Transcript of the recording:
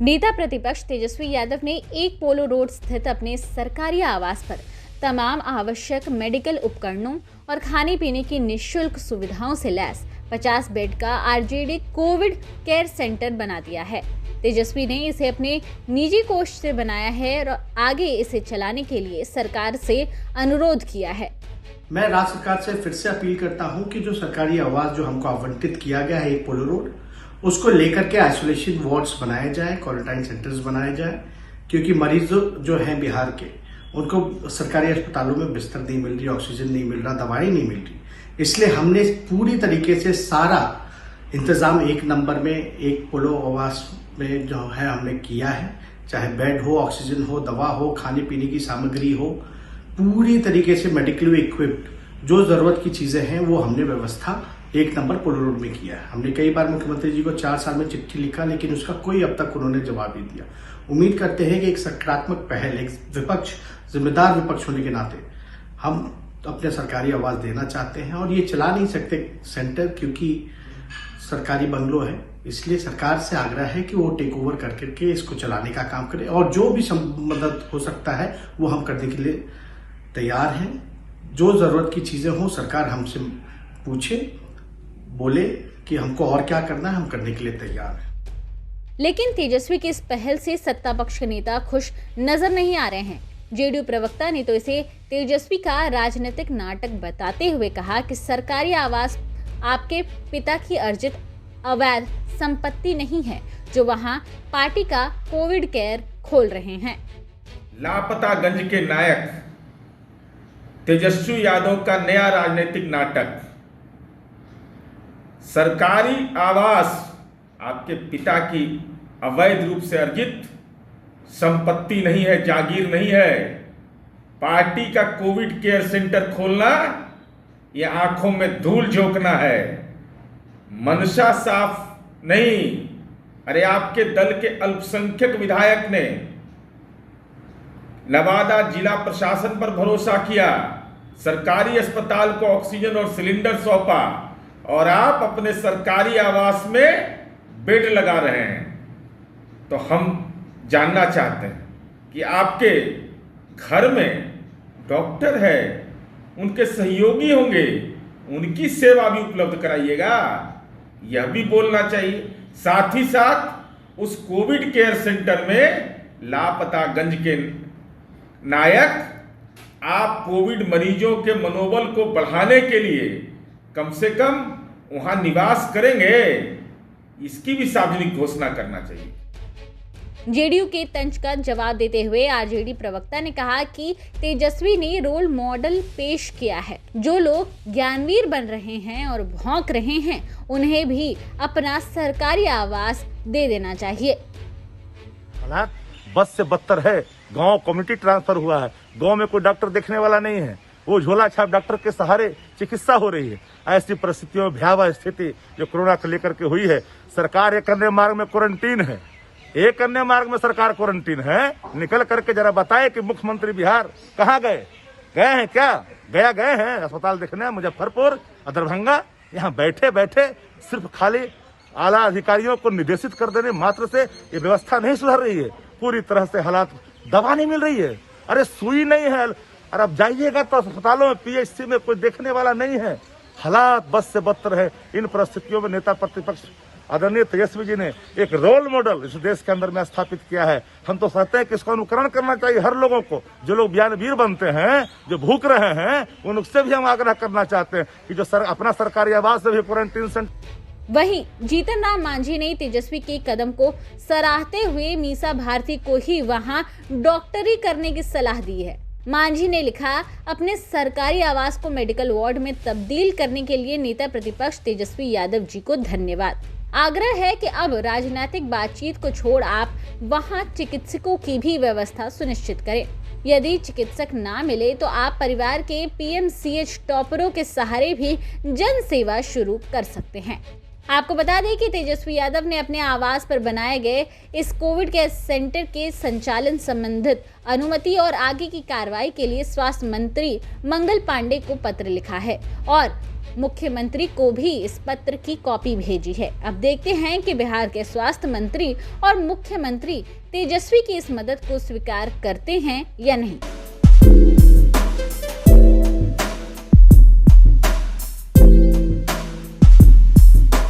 नेता प्रतिपक्ष तेजस्वी यादव ने एक पोलो रोड स्थित अपने सरकारी आवास पर तमाम आवश्यक मेडिकल उपकरणों और खाने पीने की निःशुल्क सुविधाओं से लैस 50 बेड का आरजेडी कोविड केयर सेंटर बना दिया है। तेजस्वी ने इसे अपने निजी कोष से बनाया है और आगे इसे चलाने के लिए सरकार से अनुरोध किया है। मैं राज्य सरकार से फिर से अपील करता हूं कि जो सरकारी आवास जो हमको आवंटित किया गया है एक पोलो रोड, उसको लेकर के आइसोलेशन वार्ड्स बनाए जाए, क्वारंटाइन सेंटर्स बनाए जाए, क्योंकि मरीज जो हैं बिहार के उनको सरकारी अस्पतालों में बिस्तर नहीं मिल रही, ऑक्सीजन नहीं मिल रहा, दवाई नहीं मिल रही। इसलिए हमने पूरी तरीके से सारा इंतजाम एक नंबर में एक पोलो आवास में जो है हमने किया है, चाहे बेड हो, ऑक्सीजन हो, दवा हो, खाने पीने की सामग्री हो, पूरी तरीके से मेडिकली इक्विप्ड जो जरूरत की चीजें हैं वो हमने व्यवस्था एक नंबर पोलो रोड में किया है। हमने कई बार मुख्यमंत्री जी को 4 साल में चिट्ठी लिखा, लेकिन उसका कोई अब तक उन्होंने जवाब नहीं दिया। उम्मीद करते हैं कि एक सकारात्मक पहल, एक विपक्ष, जिम्मेदार विपक्ष होने के नाते हम अपने सरकारी आवास देना चाहते हैं और ये चला नहीं सकते सेंटर, क्योंकि सरकारी बंगलो है। इसलिए सरकार से आग्रह है कि वो टेक ओवर करके इसको चलाने का काम करे और जो भी मदद हो सकता है वो हम करने के लिए तैयार हैं। जो जरूरत की चीजें हो सरकार हमसे पूछे, बोले कि हमको और क्या करना है, हम करने के लिए तैयार हैं। लेकिन तेजस्वी की इस पहल से सत्ता पक्ष के नेता खुश नजर नहीं आ रहे हैं। जेडीयू प्रवक्ता ने तो इसे तेजस्वी का राजनीतिक नाटक बताते हुए कहा कि सरकारी आवास आपके पिता की अर्जित अवैध संपत्ति नहीं है जो वहां पार्टी का कोविड केयर खोल रहे हैं। लापता गंज के नायक तेजस्वी यादव का नया राजनीतिक नाटक। सरकारी आवास आपके पिता की अवैध रूप से अर्जित संपत्ति नहीं है, जागीर नहीं है। पार्टी का कोविड केयर सेंटर खोलना यह आंखों में धूल झोंकना है, मंशा साफ नहीं। अरे आपके दल के अल्पसंख्यक विधायक ने नवादा जिला प्रशासन पर भरोसा किया, सरकारी अस्पताल को ऑक्सीजन और सिलेंडर सौंपा और आप अपने सरकारी आवास में बेड लगा रहे हैं। तो हम जानना चाहते हैं कि आपके घर में डॉक्टर है, उनके सहयोगी होंगे, उनकी सेवा भी उपलब्ध कराइएगा, यह भी बोलना चाहिए। साथ ही साथ उस कोविड केयर सेंटर में लापता गंज के नायक आप कोविड मरीजों के मनोबल को बढ़ाने के लिए कम से कम वहां निवास करेंगे, इसकी भी सार्वजनिक घोषणा करना चाहिए। जेडीयू के तंज का जवाब देते हुए आरजेडी प्रवक्ता ने कहा कि तेजस्वी ने रोल मॉडल पेश किया है। जो लोग ज्ञानवीर बन रहे हैं और भौंक रहे हैं, उन्हें भी अपना सरकारी आवास दे देना चाहिए। हालात बस से बदतर है। गांव कम्युनिटी ट्रांसफर हुआ है, गांव में कोई डॉक्टर देखने वाला नहीं है, वो झोला छाप डॉक्टर के सहारे चिकित्सा हो रही है। ऐसी परिस्थितियों में भयावह स्थिति जो कोरोना को लेकर के हुई है, सरकार एक अन्य मार्ग में क्वारंटीन है, एक अन्य मार्ग में सरकार क्वारंटीन है। निकल करके जरा बताए कि मुख्यमंत्री बिहार कहाँ गए हैं, क्या गया गए हैं अस्पताल देखने मुजफ्फरपुर और दरभंगा। यहाँ बैठे बैठे सिर्फ खाली आला अधिकारियों को निर्देशित कर देने मात्र से ये व्यवस्था नहीं सुधर रही है। पूरी तरह से हालात, दवा नहीं मिल रही है, अरे सुई नहीं है, और अब जाइएगा तो अस्पतालों में पीएचसी में कोई देखने वाला नहीं है। हालात बस से बदतर है। इन परिस्थितियों में नेता प्रतिपक्ष आदरणीय तेजस्वी जी ने एक रोल मॉडल इस देश के अंदर में स्थापित किया है। हम तो चाहते हैं कि इसका अनुकरण करना चाहिए हर लोगों को। जो लोग ज्ञानवीर बनते हैं, जो भूख रहे हैं, उनसे भी हम आग्रह करना चाहते हैं कि जो अपना सरकारी आवास से भी क्वारंटीन सेंटर। वहीं जीतन राम मांझी ने तेजस्वी के कदम को सराहते हुए मीसा भारती को ही वहां डॉक्टरी करने की सलाह दी है। मांझी ने लिखा, अपने सरकारी आवास को मेडिकल वार्ड में तब्दील करने के लिए नेता प्रतिपक्ष तेजस्वी यादव जी को धन्यवाद। आग्रह है कि अब राजनीतिक बातचीत को छोड़ आप वहां चिकित्सकों की भी व्यवस्था सुनिश्चित करें। यदि चिकित्सक ना मिले तो आप परिवार के पीएमसीएच टॉपरों के सहारे भी जन सेवा शुरू कर सकते हैं। आपको बता दें कि तेजस्वी यादव ने अपने आवास पर बनाए गए इस कोविड केयर सेंटर के संचालन संबंधित अनुमति और आगे की कार्रवाई के लिए स्वास्थ्य मंत्री मंगल पांडे को पत्र लिखा है और मुख्यमंत्री को भी इस पत्र की कॉपी भेजी है। अब देखते हैं कि बिहार के स्वास्थ्य मंत्री और मुख्यमंत्री तेजस्वी की इस मदद को स्वीकार करते हैं या नहीं।